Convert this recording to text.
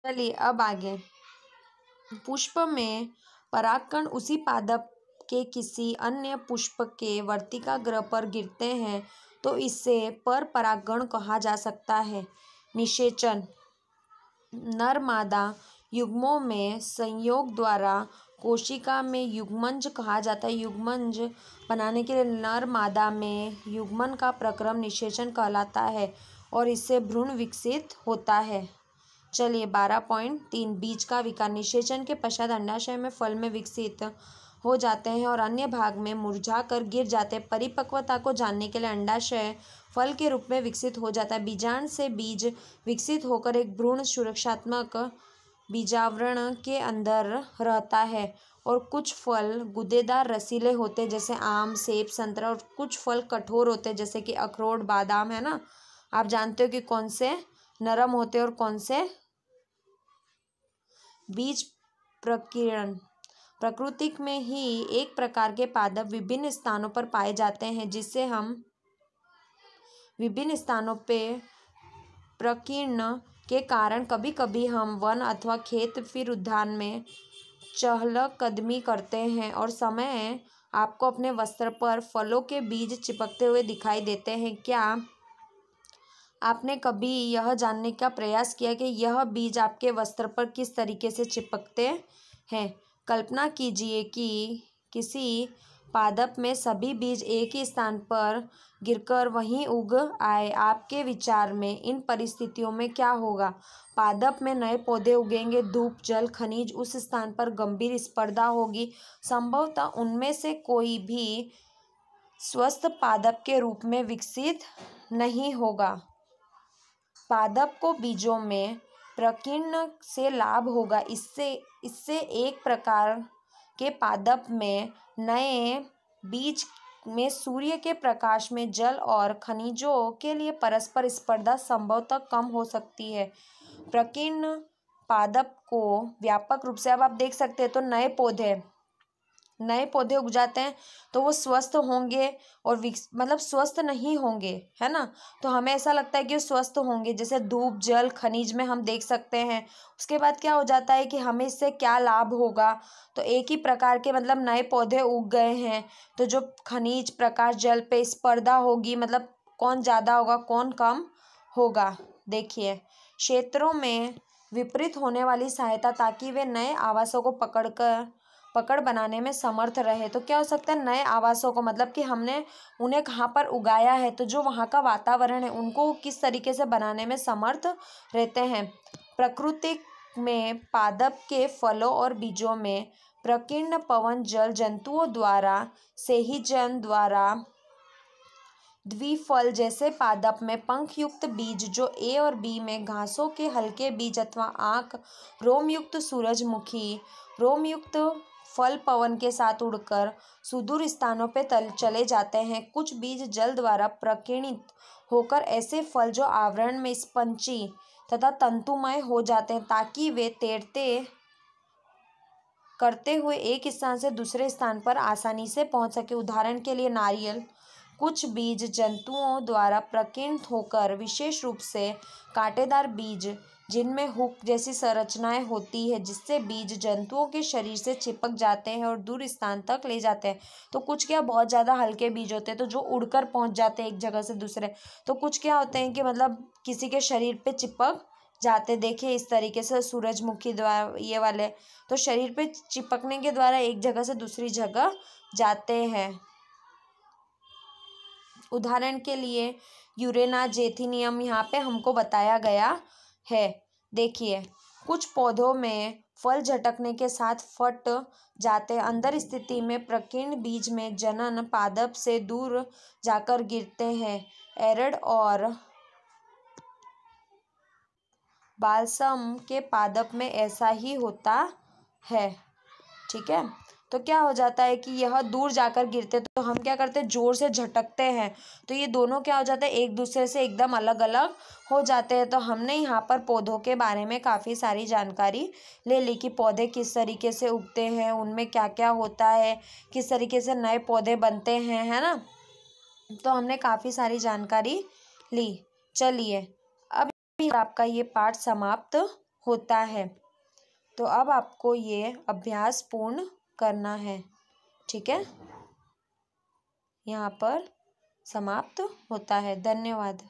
चलिए अब आगे। पुष्प में परागकण उसी पादप के किसी अन्य पुष्प के वर्तिका ग्रह पर गिरते हैं तो इसे पर परागण कहा जा सकता है। निषेचन नर मादा युग्मों में संयोग द्वारा कोशिका में युग्मनज कहा जाता है। युग्मनज बनाने के लिए नर मादा में युग्मन का प्रक्रम निषेचन कहलाता है और इससे भ्रूण विकसित होता है। चलिए 12.3 बीज का विकार। निषेचन के पश्चात अंडाशय में फल में विकसित हो जाते हैं और अन्य भाग में मुरझा कर गिर जाते हैं। परिपक्वता को जानने के लिए अंडाशय फल के रूप में विकसित हो जाता है। बीजांड से बीज विकसित होकर एक भ्रूण सुरक्षात्मक बीजावरण के अंदर रहता है और कुछ फल गूदेदार रसीले होते हैं जैसे आम, सेब, संतरा, और कुछ फल कठोर होते हैं जैसे कि अखरोट, बादाम, है ना। आप जानते हो कि कौन से नरम होते हैं और कौन से। बीज प्रकीर्णन प्रकृति में ही एक प्रकार के पादप विभिन्न स्थानों पर पाए जाते हैं जिससे हम विभिन्न स्थानों पे प्रकीर्णन के कारण कभी कभी हम वन अथवा खेत फिर उद्यान में चहलकदमी करते हैं और समय आपको अपने वस्त्र पर फलों के बीज चिपकते हुए दिखाई देते हैं। क्या आपने कभी यह जानने का प्रयास किया कि यह बीज आपके वस्त्र पर किस तरीके से चिपकते हैं? कल्पना कीजिए कि किसी पादप में सभी बीज एक ही स्थान पर गिरकर वहीं उग आए। आपके विचार में इन परिस्थितियों में क्या होगा? पादप में नए पौधे उगेंगे, धूप, जल, खनिज उस स्थान पर गंभीर स्पर्धा होगी। संभवतः उनमें से कोई भी स्वस्थ पादप के रूप में विकसित नहीं होगा। पादप को बीजों में प्रकीर्णन से लाभ होगा। इससे एक प्रकार के पादप में नए बीज में सूर्य के प्रकाश में जल और खनिजों के लिए परस्पर स्पर्धा संभवतः कम हो सकती है। प्रकीर्णन पादप को व्यापक रूप से अब आप देख सकते हैं तो नए पौधे उग जाते हैं तो वो स्वस्थ होंगे और मतलब स्वस्थ नहीं होंगे, है ना। तो हमें ऐसा लगता है कि वो स्वस्थ होंगे जैसे धूप, जल, खनिज में हम देख सकते हैं। उसके बाद क्या हो जाता है कि हमें इससे क्या लाभ होगा? तो एक ही प्रकार के मतलब नए पौधे उग गए हैं तो जो खनिज, प्रकाश, जल पे स्पर्धा होगी, मतलब कौन ज़्यादा होगा कौन कम होगा। देखिए क्षेत्रों में विपरीत होने वाली सहायता ताकि वे नए आवासों को पकड़ बनाने में समर्थ रहे। तो क्या हो सकता है? नए आवासों को मतलब कि हमने उन्हें कहाँ पर उगाया है तो जो वहाँ का वातावरण है उनको किस तरीके से बनाने में समर्थ रहते हैं। प्रकृति में पादप के फलों और बीजों में प्रकीर्णन पवन जल जंतुओं द्वारा सेहीजन द्वारा द्विफल जैसे पादप में पंखयुक्त बीज जो ए और बी में घासों के हल्के बीज अथवा आंख, रोमयुक्त सूरजमुखी, रोमयुक्त फल पवन के साथ उड़कर सुदूर स्थानों पर चले जाते हैं। कुछ बीज जल द्वारा प्रकीर्णित होकर ऐसे फल जो आवरण में स्पंजी तथा तंतुमय हो जाते हैं ताकि वे तैरते करते हुए एक स्थान से दूसरे स्थान पर आसानी से पहुंच सके। उदाहरण के लिए नारियल। कुछ बीज जंतुओं द्वारा प्रकीर्णित होकर विशेष रूप से कांटेदार बीज जिनमें हुक जैसी संरचनाएं होती है जिससे बीज जंतुओं के शरीर से चिपक जाते हैं और दूर स्थान तक ले जाते हैं। तो कुछ क्या बहुत ज़्यादा हल्के बीज होते हैं तो जो उड़कर पहुंच जाते हैं एक जगह से दूसरे। तो कुछ क्या होते हैं कि मतलब किसी के शरीर पे चिपक जाते। देखिए इस तरीके से सूरजमुखी द्वारा ये वाले तो शरीर पे चिपकने के द्वारा एक जगह से दूसरी जगह जाते हैं। उदाहरण के लिए यूरेना जेथिनियम यहाँ पे हमको बताया गया है। देखिए कुछ पौधों में फल झटकने के साथ फट जाते अंदर स्थिति में प्रकीर्णन बीज में जनन पादप से दूर जाकर गिरते हैं। एरड और बाल्सम के पादप में ऐसा ही होता है। ठीक है, तो क्या हो जाता है कि यह दूर जाकर गिरते तो हम क्या करते हैं जोर से झटकते हैं तो ये दोनों क्या हो जाता है एक दूसरे से एकदम अलग अलग हो जाते हैं। तो हमने यहाँ पर पौधों के बारे में काफ़ी सारी जानकारी ले ली कि पौधे किस तरीके से उगते हैं, उनमें क्या क्या होता है, किस तरीके से नए पौधे बनते हैं, है ना। तो हमने काफ़ी सारी जानकारी ली। चलिए अब आपका ये पाठ समाप्त होता है। तो अब आपको ये अभ्यास पूर्ण करना है। ठीक है, यहाँ पर समाप्त होता है। धन्यवाद।